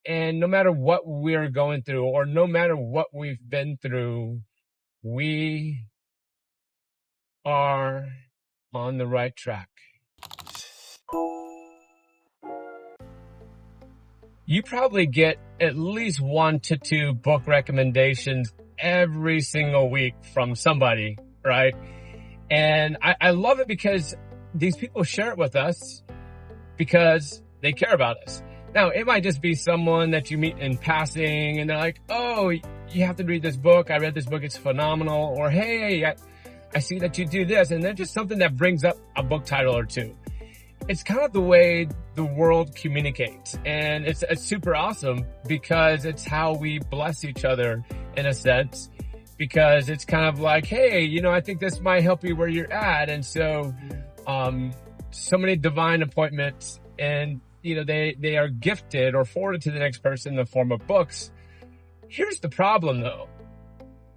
And no matter what we're going through or no matter what we've been through, we are on the right track. You probably get at least 1 to 2 book recommendations every single week from somebody, right? And I love it because these people share it with us because they care about us. Now, it might just be someone that you meet in passing and they're like, oh, you have to read this book. I read this book. It's phenomenal. Or, hey, I see that you do this. And then just something that brings up a book title or two. It's kind of the way the world communicates. And it's super awesome because it's how we bless each other in a sense. Because it's kind of like, hey, I think this might help you where you're at. And so, so many divine appointments and, they are gifted or forwarded to the next person in the form of books. Here's the problem though.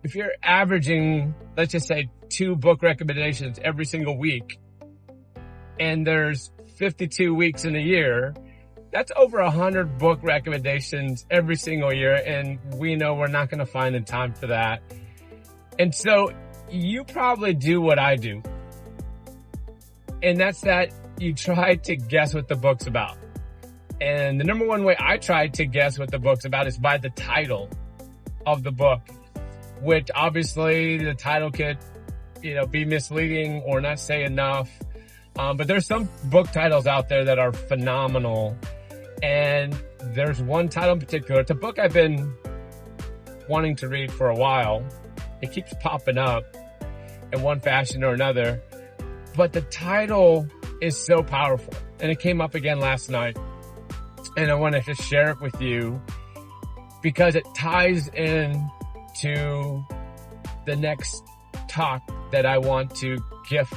If you're averaging, let's just say 2 book recommendations every single week, and there's 52 weeks in a year, that's over 100 book recommendations every single year. And we know we're not going to find the time for that. And so you probably do what I do. And that's that you try to guess what the book's about. And the number one way I try to guess what the book's about is by the title of the book, which obviously the title could, be misleading or not say enough. But there's some book titles out there that are phenomenal. And there's one title in particular. It's a book I've been wanting to read for a while. It keeps popping up in one fashion or another. But the title is so powerful. And it came up again last night. And I wanted to share it with you because it ties in to the next talk that I want to gift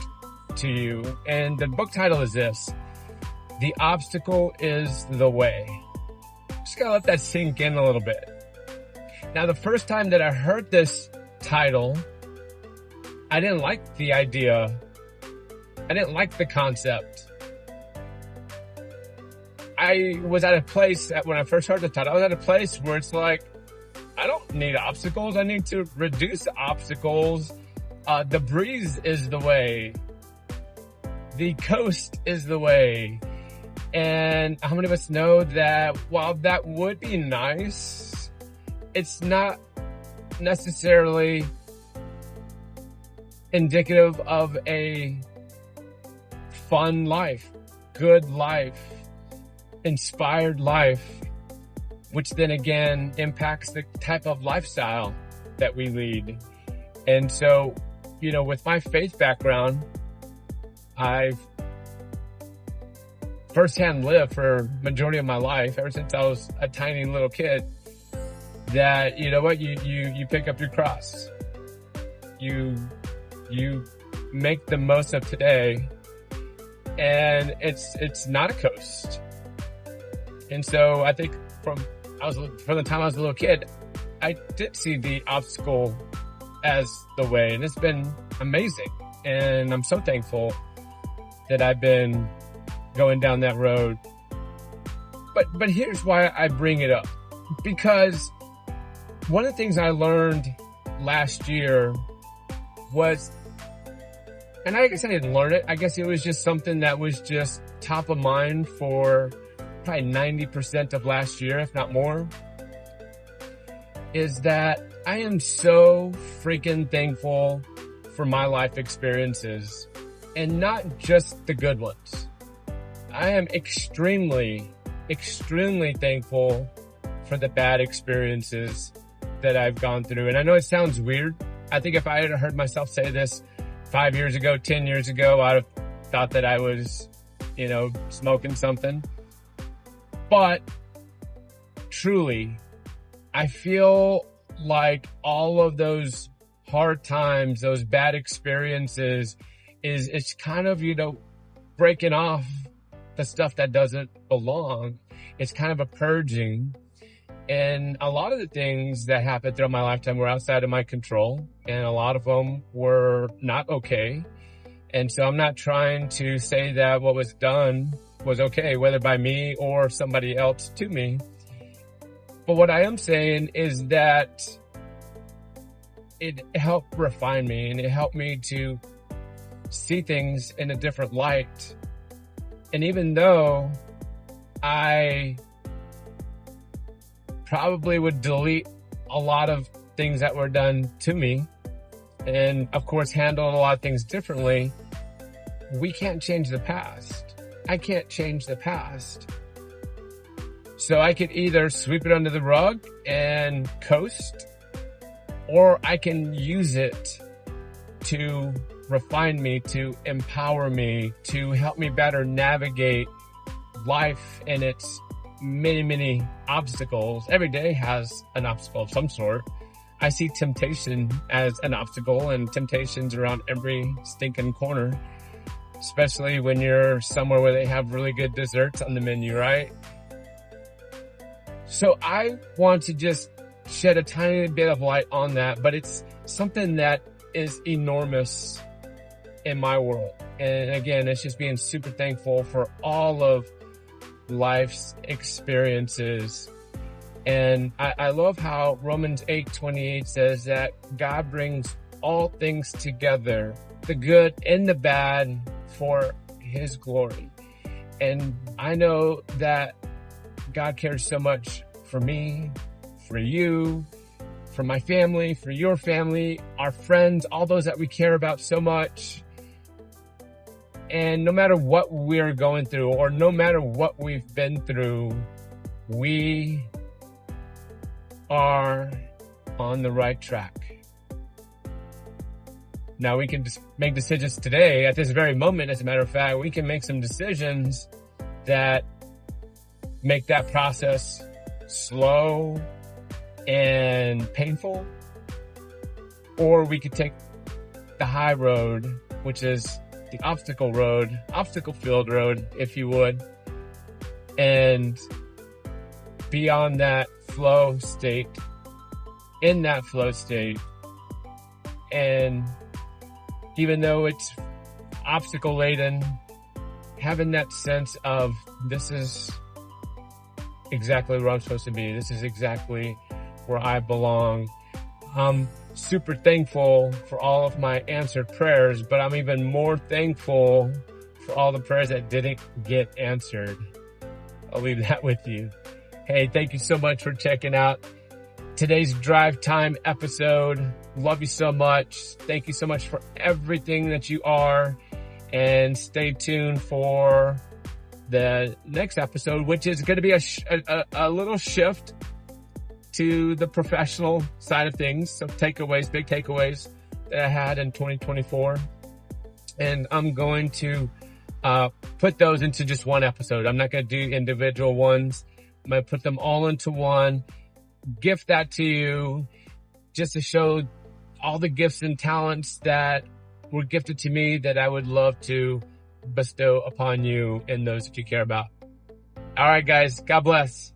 to you. And the book title is this: The Obstacle is the Way. Just gotta let that sink in a little bit. Now, the first time that I heard this title, I didn't like the idea. I didn't like the concept. I was at a place when I first heard the title, I was at a place where it's like, I don't need obstacles. I need to reduce obstacles. The breeze is the way. The coast is the way. And how many of us know that while that would be nice, it's not necessarily indicative of a fun life, good life, inspired life, which then again impacts the type of lifestyle that we lead. And so, with my faith background, I've firsthand lived for majority of my life, ever since I was a tiny little kid, that, you pick up your cross. You make the most of today, and it's not a coast. And so I think from the time I was a little kid, I did see the obstacle as the way, and it's been amazing. And I'm so thankful that I've been going down that road. But here's why I bring it up. Because one of the things I learned last year was, and I guess I didn't learn it, I guess it was just something that was just top of mind for probably 90% of last year, if not more, is that I am so freaking thankful for my life experiences, and not just the good ones. I am extremely, extremely thankful for the bad experiences that I've gone through. And I know it sounds weird. I think if I had heard myself say this 5 years ago, 10 years ago, I'd have thought that I was, smoking something. But truly, I feel like all of those hard times, those bad experiences, it's kind of, breaking off the stuff that doesn't belong. It's kind of a purging. And a lot of the things that happened throughout my lifetime were outside of my control, and a lot of them were not okay. And so I'm not trying to say that what was done was okay, whether by me or somebody else to me. But what I am saying is that it helped refine me, and it helped me to see things in a different light. And even though I probably would delete a lot of things that were done to me, and of course handle a lot of things differently, we can't change the past. I can't change the past. So I could either sweep it under the rug and coast, or I can use it to refine me, to empower me, to help me better navigate life and its many, many obstacles. Every day has an obstacle of some sort. I see temptation as an obstacle, and temptations around every stinking corner, especially when you're somewhere where they have really good desserts on the menu, right? So I want to just shed a tiny bit of light on that, but it's something that is enormous in my world. And again, it's just being super thankful for all of life's experiences. And I love how Romans 8:28 says that God brings all things together, the good and the bad, for his glory. And I know that God cares so much for me, for you, for my family, for your family, our friends, all those that we care about so much. And no matter what we're going through, or no matter what we've been through, we are on the right track. Now we can just make decisions today, at this very moment. As a matter of fact, we can make some decisions that make that process slow and painful, or we could take the high road, which is the obstacle filled road, if you would, and be on that flow state, in that flow state. And even though it's obstacle laden, having that sense of, this is exactly where I'm supposed to be. This is exactly where I belong. I'm super thankful for all of my answered prayers, but I'm even more thankful for all the prayers that didn't get answered. I'll leave that with you. Hey, thank you so much for checking out today's Drive Time episode. Love you so much. Thank you so much for everything that you are. And stay tuned for the next episode, which is going to be a little shift to the professional side of things. Some takeaways, big takeaways that I had in 2024. And I'm going to put those into just one episode. I'm not going to do individual ones. I'm going to put them all into one. Gift that to you just to show all the gifts and talents that were gifted to me that I would love to bestow upon you and those that you care about. All right, guys. God bless.